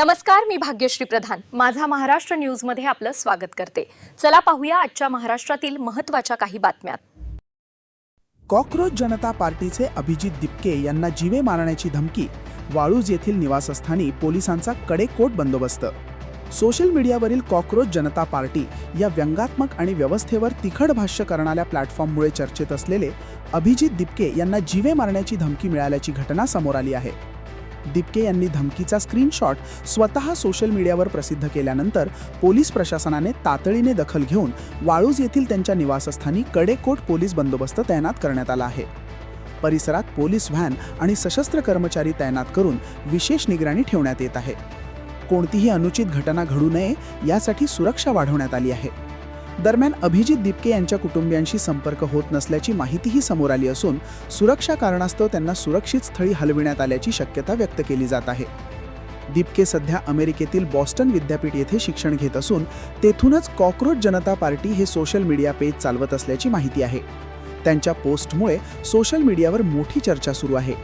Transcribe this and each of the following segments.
नमस्कार, मी भाग्यश्री प्रधान माझा महाराष्ट्र न्यूज मध्ये आपलं स्वागत करते। चला पाहूया आजच्या महाराष्ट्रातील महत्त्वाच्या काही बातम्या। कॉकरोच जनता पार्टीचे अभिजित दिपके यांना जीवे मारण्याची धमकी, वाळूज येथील निवासस्थानी पोलिसांचा कडेकोट बंदोबस्त। सोशल मीडियावरील कॉकरोच जनता पार्टी या व्यंगात्मक आणि व्यवस्थेवर तिखट भाष्य करणाऱ्या प्लॅटफॉर्ममुळे चर्चेत असलेले अभिजित दिपके यांना जीवे मारण्याची धमकी मिळाल्याची घटना समोर आली आहे। दिपके यांनी धमकीचा स्क्रीनशॉट स्वतः सोशल मीडियावर प्रसिद्ध केल्यानंतर पोलीस प्रशासनाने तातडीने दखल घेऊन वाळूज येथील त्यांच्या निवासस्थानी कडेकोट पोलीस बंदोबस्त तैनात करण्यात आला आहे। परिसरात पोलीस व्हॅन आणि सशस्त्र कर्मचारी तैनात करून विशेष निगराणी ठेवण्यात येत आहे। कोणतीही अनुचित घटना घडू नये यासाठी सुरक्षा वाढवण्यात आली आहे। दरम्यान अभिजित दिपके यांच्या कुटुंबियांशी संपर्क होत नसल्याची माहितीही समोर आली असून सुरक्षा कारणास्तव त्यांना सुरक्षित स्थळी हलविण्यात आल्याची शक्यता व्यक्त केली जात आहे। दिपके सध्या अमेरिकेतील बॉस्टन विद्यापीठ येथे शिक्षण घेत असून तेथूनच कॉकरोच जनता पार्टी हे सोशल मीडिया पेज चालवत असल्याची माहिती आहे। त्यांच्या पोस्टमुळे सोशल मीडियावर मोठी चर्चा सुरू आहे।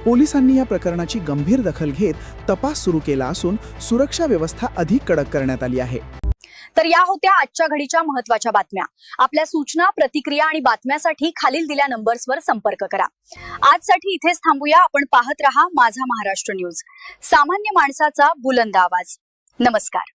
पोलिसांनी या प्रकरणाची गंभीर दखल घेत तपास सुरू केला असून सुरक्षा व्यवस्था अधिक कडक करण्यात आली आहे। तर या होत्या आजच्या घडीच्या महत्त्वाच्या बातम्या। आपल्या सूचना, प्रतिक्रिया आणि बातम्यासाठी खालील दिल्या नंबर्सवर संपर्क करा। आजसाठी इथेच थांबूया। आपण पाहत रहा माझा महाराष्ट्र न्यूज, सामान्य माणसाचा बुलंद आवाज। नमस्कार।